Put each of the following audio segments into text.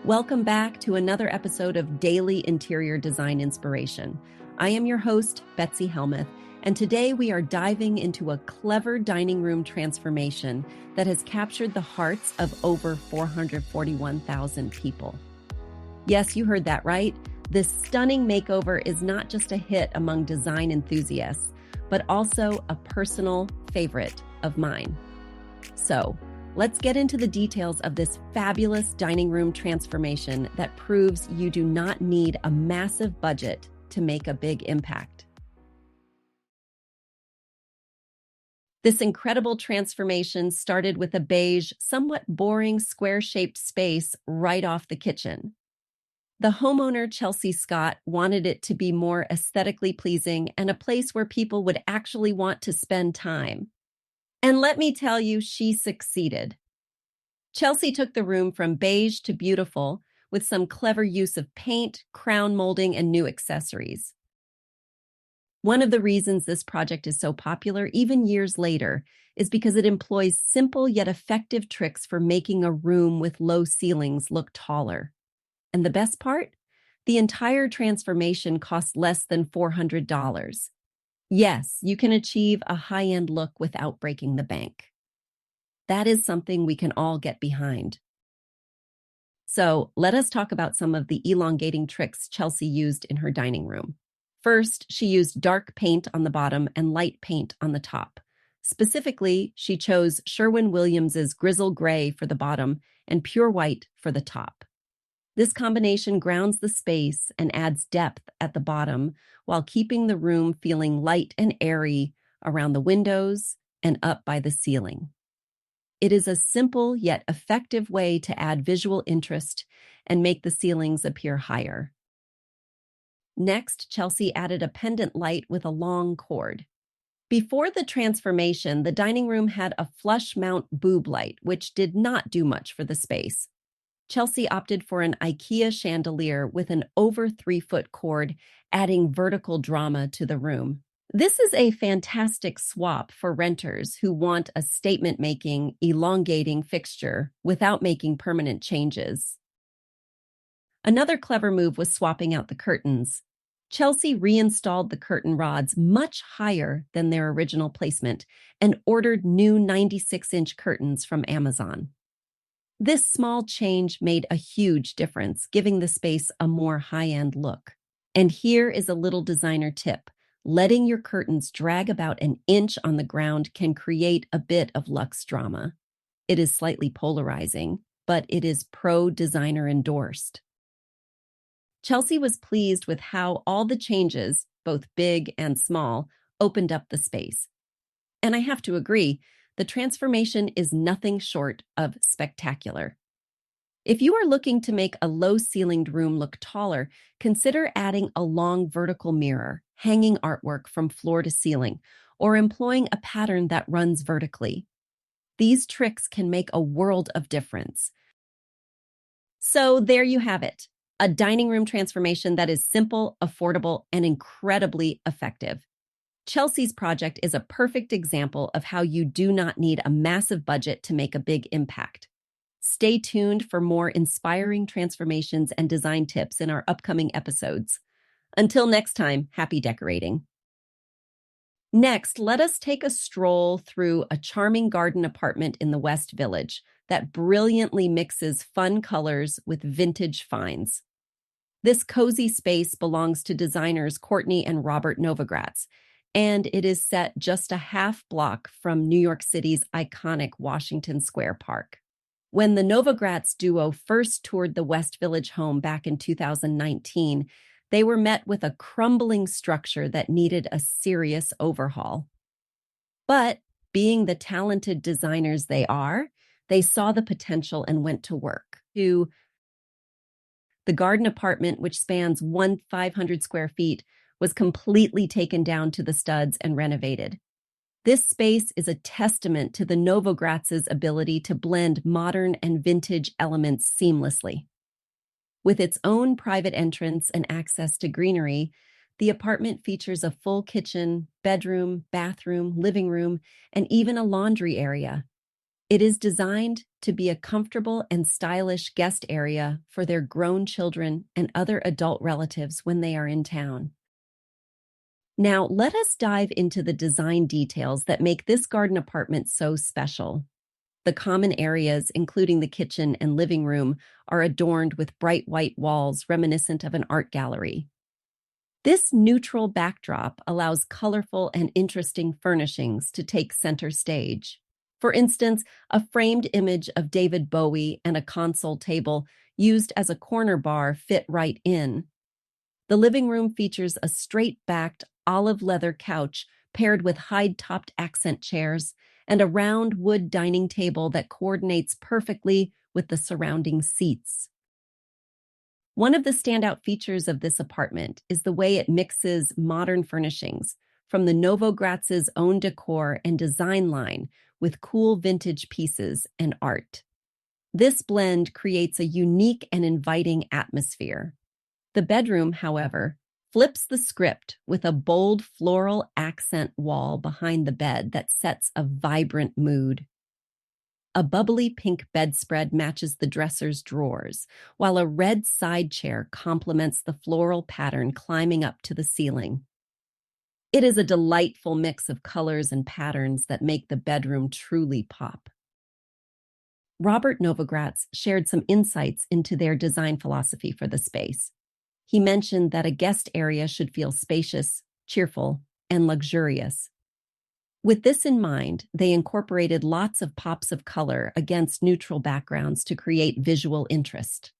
Welcome back to another episode of Daily Interior Design Inspiration. I am your host, Betsy Helmuth, and today we are diving into a clever dining room transformation that has captured the hearts of over 441,000 people. Yes, you heard that right. This stunning makeover is not just a hit among design enthusiasts, but also a personal favorite of mine. So, let's get into the details of this fabulous dining room transformation that proves you do not need a massive budget to make a big impact. This incredible transformation started with a beige, somewhat boring square-shaped space right off the kitchen. The homeowner, Chelsea Scott, wanted it to be more aesthetically pleasing and a place where people would actually want to spend time. And let me tell you, she succeeded. Chelsea took the room from beige to beautiful with some clever use of paint, crown molding, and new accessories. One of the reasons this project is so popular, even years later, is because it employs simple yet effective tricks for making a room with low ceilings look taller. And the best part? The entire transformation costs less than $400. Yes, you can achieve a high-end look without breaking the bank. That is something we can all get behind. So let us talk about some of the elongating tricks Chelsea used in her dining room. First, she used dark paint on the bottom and light paint on the top. Specifically, she chose Sherwin-Williams's Grizzle Gray for the bottom and Pure White for the top. This combination grounds the space and adds depth at the bottom while keeping the room feeling light and airy around the windows and up by the ceiling. It is a simple yet effective way to add visual interest and make the ceilings appear higher. Next, Chelsea added a pendant light with a long cord. Before the transformation, the dining room had a flush mount boob light, which did not do much for the space. Chelsea opted for an IKEA chandelier with an over 3-foot cord, adding vertical drama to the room. This is a fantastic swap for renters who want a statement-making, elongating fixture without making permanent changes. Another clever move was swapping out the curtains. Chelsea reinstalled the curtain rods much higher than their original placement and ordered new 96-inch curtains from Amazon. This small change made a huge difference, giving the space a more high-end look. And here is a little designer tip. Letting your curtains drag about an inch on the ground can create a bit of luxe drama. It is slightly polarizing, but it is pro-designer endorsed. Chelsea was pleased with how all the changes, both big and small, opened up the space. And I have to agree, the transformation is nothing short of spectacular. If you are looking to make a low-ceilinged room look taller, consider adding a long vertical mirror, hanging artwork from floor to ceiling, or employing a pattern that runs vertically. These tricks can make a world of difference. So there you have it, a dining room transformation that is simple, affordable, and incredibly effective. Chelsea's project is a perfect example of how you do not need a massive budget to make a big impact. Stay tuned for more inspiring transformations and design tips in our upcoming episodes. Until next time, happy decorating. Next, let us take a stroll through a charming garden apartment in the West Village that brilliantly mixes fun colors with vintage finds. This cozy space belongs to designers Courtney and Robert Novogratz, and it is set just a half block from New York City's iconic Washington Square Park. When the Novogratz duo first toured the West Village home back in 2019, they were met with a crumbling structure that needed a serious overhaul. But being the talented designers they are, they saw the potential and went to work. The garden apartment, which spans 500 square feet, was completely taken down to the studs and renovated. This space is a testament to the Novogratz's ability to blend modern and vintage elements seamlessly. With its own private entrance and access to greenery, the apartment features a full kitchen, bedroom, bathroom, living room, and even a laundry area. It is designed to be a comfortable and stylish guest area for their grown children and other adult relatives when they are in town. Now, let us dive into the design details that make this garden apartment so special. The common areas, including the kitchen and living room, are adorned with bright white walls reminiscent of an art gallery. This neutral backdrop allows colorful and interesting furnishings to take center stage. For instance, a framed image of David Bowie and a console table used as a corner bar fit right in. The living room features a straight-backed olive leather couch paired with high-topped accent chairs and a round wood dining table that coordinates perfectly with the surrounding seats. One of the standout features of this apartment is the way it mixes modern furnishings from the Novogratz's own decor and design line with cool vintage pieces and art. This blend creates a unique and inviting atmosphere. The bedroom, however, flips the script with a bold floral accent wall behind the bed that sets a vibrant mood. A bubbly pink bedspread matches the dresser's drawers, while a red side chair complements the floral pattern climbing up to the ceiling. It is a delightful mix of colors and patterns that make the bedroom truly pop. Robert Novogratz shared some insights into their design philosophy for the space. He mentioned that a guest area should feel spacious, cheerful, and luxurious. With this in mind, they incorporated lots of pops of color against neutral backgrounds to create visual interest.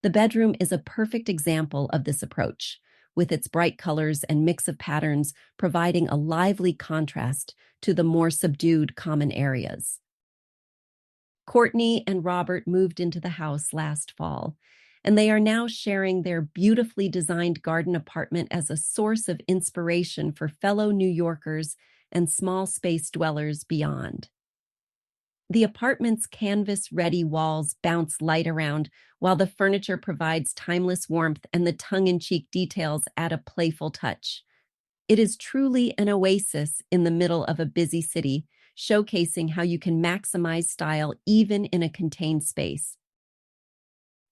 The bedroom is a perfect example of this approach, with its bright colors and mix of patterns providing a lively contrast to the more subdued common areas. Courtney and Robert moved into the house last fall, and they are now sharing their beautifully designed garden apartment as a source of inspiration for fellow New Yorkers and small space dwellers beyond. The apartment's canvas-ready walls bounce light around, while the furniture provides timeless warmth and the tongue-in-cheek details add a playful touch. It is truly an oasis in the middle of a busy city, showcasing how you can maximize style even in a contained space.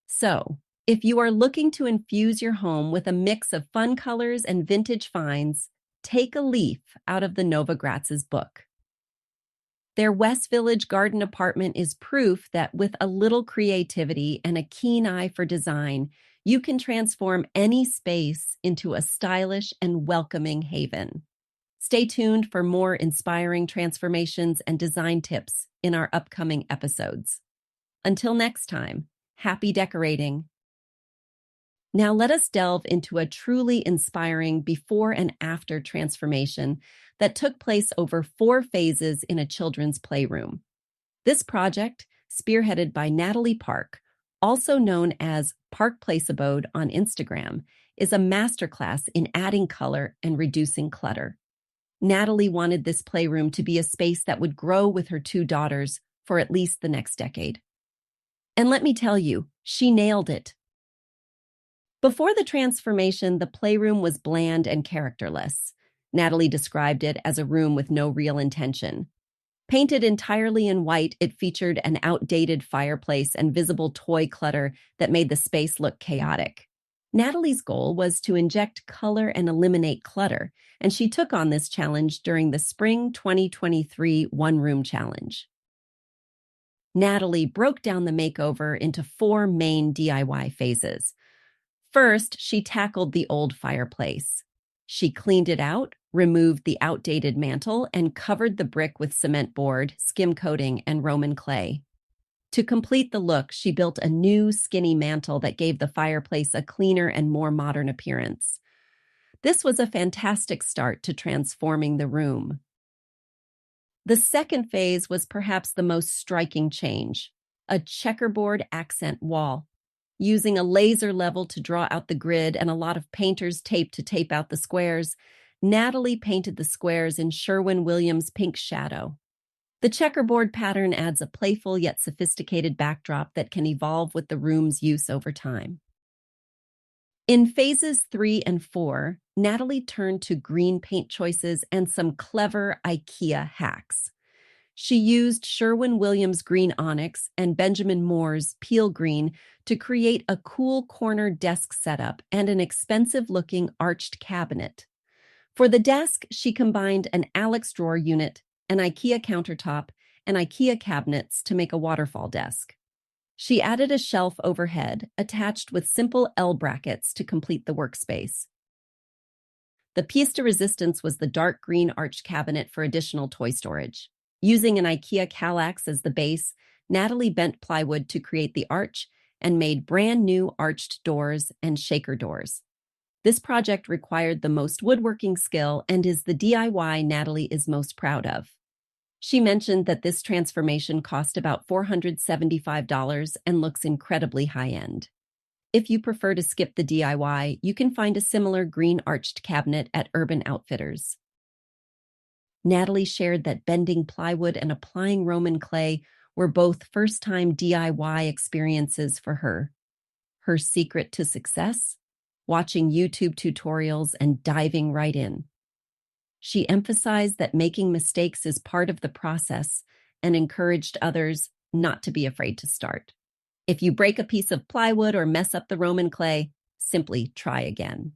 So, if you are looking to infuse your home with a mix of fun colors and vintage finds, take a leaf out of the Novogratz's book. Their West Village garden apartment is proof that with a little creativity and a keen eye for design, you can transform any space into a stylish and welcoming haven. Stay tuned for more inspiring transformations and design tips in our upcoming episodes. Until next time, happy decorating. Now let us delve into a truly inspiring before and after transformation that took place over 4 phases in a children's playroom. This project, spearheaded by Natalie Park, also known as Park Place Abode on Instagram, is a masterclass in adding color and reducing clutter. Natalie wanted this playroom to be a space that would grow with her 2 daughters for at least the next decade. And let me tell you, she nailed it. Before the transformation, the playroom was bland and characterless. Natalie described it as a room with no real intention. Painted entirely in white, it featured an outdated fireplace and visible toy clutter that made the space look chaotic. Natalie's goal was to inject color and eliminate clutter, and she took on this challenge during the Spring 2023 One-Room Challenge. Natalie broke down the makeover into 4 main DIY phases. First, she tackled the old fireplace. She cleaned it out, removed the outdated mantle, and covered the brick with cement board, skim coating, and Roman clay. To complete the look, she built a new skinny mantle that gave the fireplace a cleaner and more modern appearance. This was a fantastic start to transforming the room. The second phase was perhaps the most striking change: a checkerboard accent wall. Using a laser level to draw out the grid and a lot of painter's tape to tape out the squares, Natalie painted the squares in Sherwin-Williams pink shadow. The checkerboard pattern adds a playful yet sophisticated backdrop that can evolve with the room's use over time. In phases 3 and 4, Natalie turned to green paint choices and some clever IKEA hacks. She used Sherwin-Williams green onyx and Benjamin Moore's peel green to create a cool corner desk setup and an expensive-looking arched cabinet. For the desk, she combined an Alex drawer unit, an IKEA countertop, and IKEA cabinets to make a waterfall desk. She added a shelf overhead, attached with simple L brackets to complete the workspace. The pièce de resistance was the dark green arched cabinet for additional toy storage. Using an IKEA Kallax as the base, Natalie bent plywood to create the arch and made brand new arched doors and shaker doors. This project required the most woodworking skill and is the DIY Natalie is most proud of. She mentioned that this transformation cost about $475 and looks incredibly high-end. If you prefer to skip the DIY, you can find a similar green arched cabinet at Urban Outfitters. Natalie shared that bending plywood and applying Roman clay were both first-time DIY experiences for her. Her secret to success? Watching YouTube tutorials and diving right in. She emphasized that making mistakes is part of the process and encouraged others not to be afraid to start. If you break a piece of plywood or mess up the Roman clay, simply try again.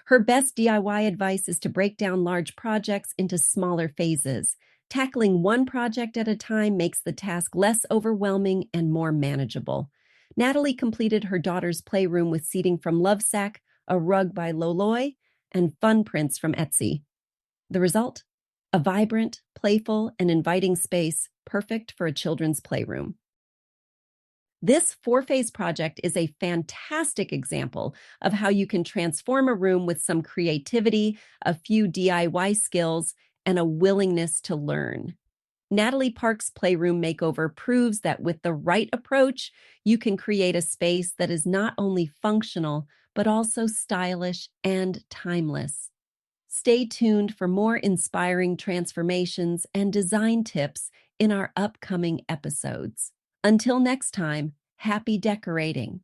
Her best DIY advice is to break down large projects into smaller phases. Tackling one project at a time makes the task less overwhelming and more manageable. Natalie completed her daughter's playroom with seating from Lovesac, a rug by Loloy, and fun prints from Etsy. The result? A vibrant, playful, and inviting space perfect for a children's playroom. This four-phase project is a fantastic example of how you can transform a room with some creativity, a few DIY skills, and a willingness to learn. Natalie Park's Playroom Makeover proves that with the right approach, you can create a space that is not only functional, but also stylish and timeless. Stay tuned for more inspiring transformations and design tips in our upcoming episodes. Until next time, happy decorating.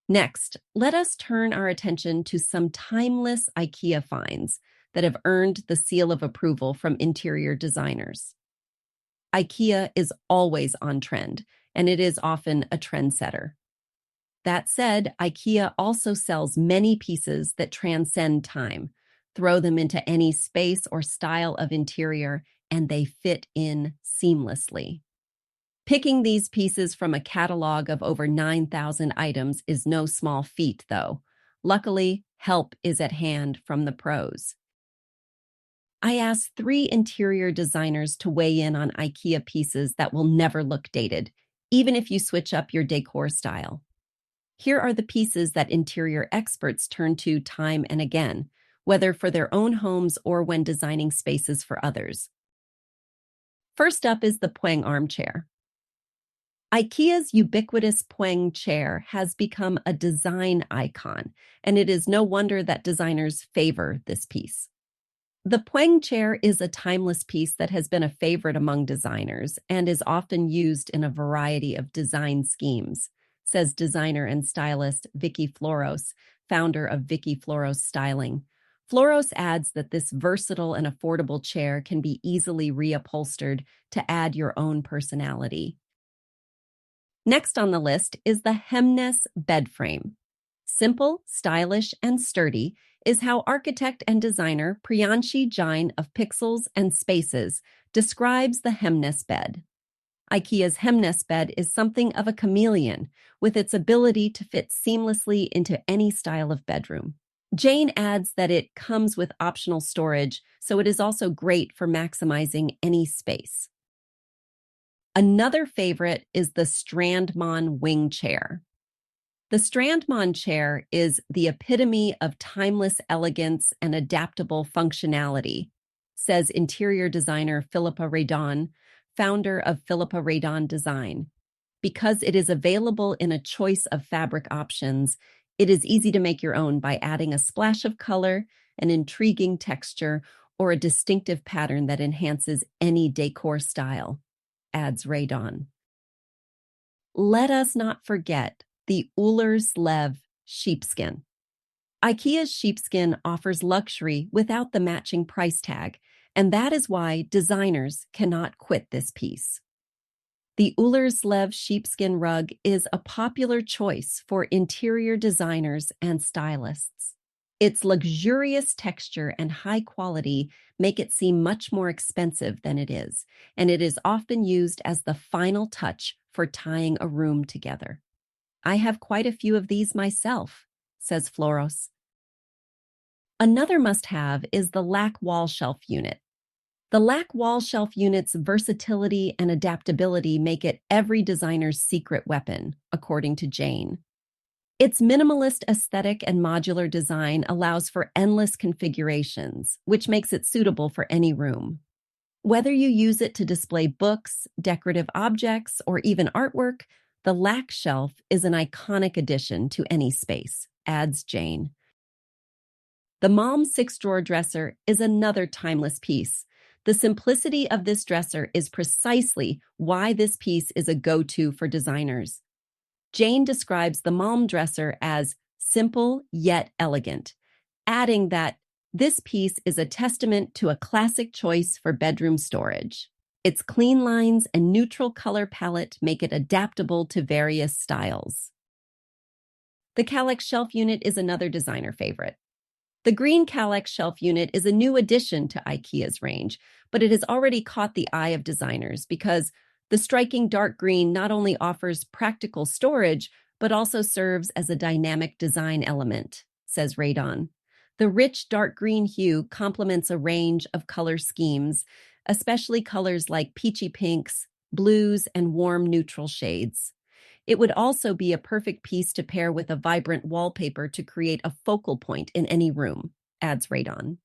Next, let us turn our attention to some timeless IKEA finds that have earned the seal of approval from interior designers. IKEA is always on trend, and it is often a trendsetter. That said, IKEA also sells many pieces that transcend time. Throw them into any space or style of interior, and they fit in seamlessly. Picking these pieces from a catalog of over 9,000 items is no small feat, though. Luckily, help is at hand from the pros. I asked 3 interior designers to weigh in on IKEA pieces that will never look dated, even if you switch up your decor style. Here are the pieces that interior experts turn to time and again, whether for their own homes or when designing spaces for others. First up is the Pueng armchair. IKEA's ubiquitous Pueng chair has become a design icon, and it is no wonder that designers favor this piece. The Pueng chair is a timeless piece that has been a favorite among designers and is often used in a variety of design schemes, says designer and stylist Vicky Floros, founder of Vicky Floros Styling. Floros adds that this versatile and affordable chair can be easily reupholstered to add your own personality. Next on the list is the Hemnes bed frame. Simple, stylish, and sturdy is how architect and designer Priyanshi Jain of Pixels and Spaces describes the Hemnes bed. IKEA's Hemnes bed is something of a chameleon, with its ability to fit seamlessly into any style of bedroom. Jain adds that it comes with optional storage, so it is also great for maximizing any space. Another favorite is the Strandman wing chair. The Strandman chair is the epitome of timeless elegance and adaptable functionality, says interior designer Philippa Radon, founder of Philippa Radon Design. Because it is available in a choice of fabric options, it is easy to make your own by adding a splash of color, an intriguing texture, or a distinctive pattern that enhances any decor style, adds Radon. Let us not forget the Ullerslev sheepskin. IKEA's sheepskin offers luxury without the matching price tag, And that is why designers cannot quit this piece. The Ullerslev sheepskin rug is a popular choice for interior designers and stylists. Its luxurious texture and high quality make it seem much more expensive than it is, and it is often used as the final touch for tying a room together. I have quite a few of these myself, says Floros. Another must-have is the lac wall shelf unit. The lac wall shelf unit's versatility and adaptability make it every designer's secret weapon, according to Jane. Its minimalist aesthetic and modular design allows for endless configurations, which makes it suitable for any room. Whether you use it to display books, decorative objects, or even artwork, the lac shelf is an iconic addition to any space, adds Jane. The Mom 6-drawer dresser is another timeless piece. The simplicity of this dresser is precisely why this piece is a go-to for designers. Jane describes the Mom dresser as simple yet elegant, adding that this piece is a testament to a classic choice for bedroom storage. Its clean lines and neutral color palette make it adaptable to various styles. The Kallax shelf unit is another designer favorite. The green Kallax shelf unit is a new addition to IKEA's range, but it has already caught the eye of designers because the striking dark green not only offers practical storage, but also serves as a dynamic design element, says Radon. The rich dark green hue complements a range of color schemes, especially colors like peachy pinks, blues, and warm neutral shades. It would also be a perfect piece to pair with a vibrant wallpaper to create a focal point in any room, adds Radon.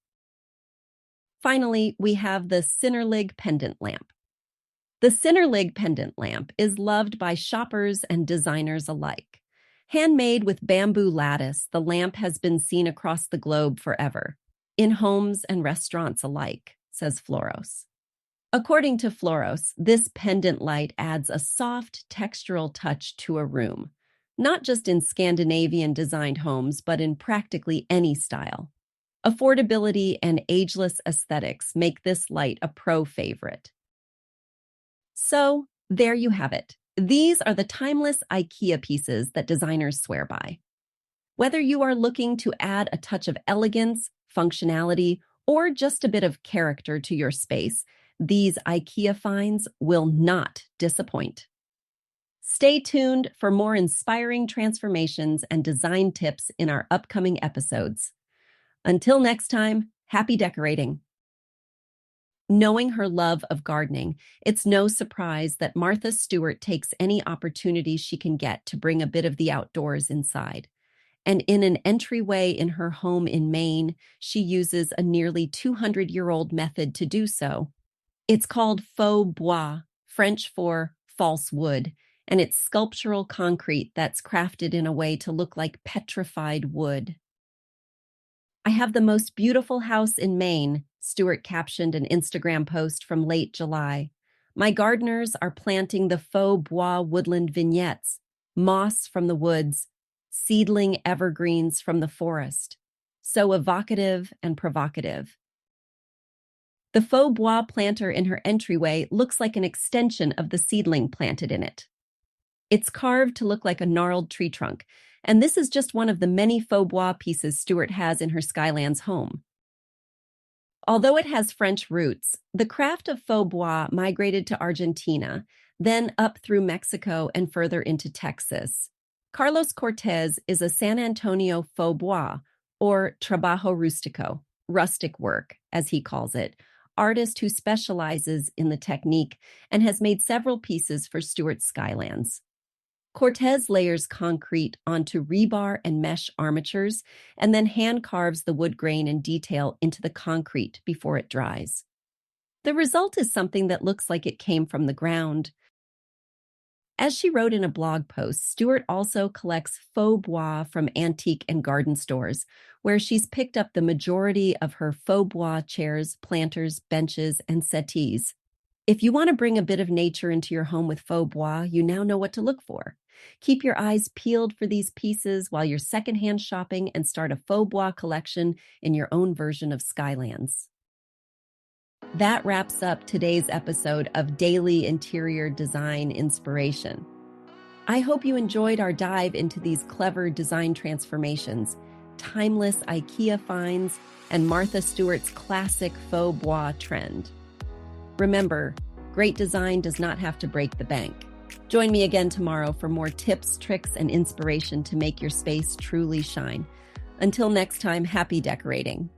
Finally, we have the Cinnerlig pendant lamp. The Cinnerlig pendant lamp is loved by shoppers and designers alike. Handmade with bamboo lattice, the lamp has been seen across the globe forever, in homes and restaurants alike, says Floros. According to Floros, this pendant light adds a soft, textural touch to a room, not just in Scandinavian-designed homes, but in practically any style. Affordability and ageless aesthetics make this light a pro favorite. So, there you have it. These are the timeless IKEA pieces that designers swear by. Whether you are looking to add a touch of elegance, functionality, or just a bit of character to your space, these IKEA finds will not disappoint. Stay tuned for more inspiring transformations and design tips in our upcoming episodes. Until next time, happy decorating. Knowing her love of gardening, it's no surprise that Martha Stewart takes any opportunity she can get to bring a bit of the outdoors inside. And in an entryway in her home in Maine, she uses a nearly 200-year-old method to do so. It's called faux bois, French for false wood, and it's sculptural concrete that's crafted in a way to look like petrified wood. I have the most beautiful house in Maine, Stewart captioned an Instagram post from late July. My gardeners are planting the faux bois woodland vignettes, moss from the woods, seedling evergreens from the forest. So evocative and provocative. The faux bois planter in her entryway looks like an extension of the seedling planted in it. It's carved to look like a gnarled tree trunk, and this is just one of the many faux bois pieces Stewart has in her Skylands home. Although it has French roots, the craft of faux bois migrated to Argentina, then up through Mexico and further into Texas. Carlos Cortez is a San Antonio faux bois, or trabajo rustico, rustic work, as he calls it, artist who specializes in the technique and has made several pieces for Stewart's Skylands. Cortez layers concrete onto rebar and mesh armatures and then hand carves the wood grain and detail into the concrete before it dries. The result is something that looks like it came from the ground. As she wrote in a blog post, Stewart also collects faux bois from antique and garden stores, where she's picked up the majority of her faux bois chairs, planters, benches, and settees. If you want to bring a bit of nature into your home with faux bois, you now know what to look for. Keep your eyes peeled for these pieces while you're secondhand shopping and start a faux bois collection in your own version of Skylands. That wraps up today's episode of Daily Interior Design Inspiration. I hope you enjoyed our dive into these clever design transformations, timeless IKEA finds, and Martha Stewart's classic faux bois trend. Remember, great design does not have to break the bank. Join me again tomorrow for more tips, tricks, and inspiration to make your space truly shine. Until next time, happy decorating.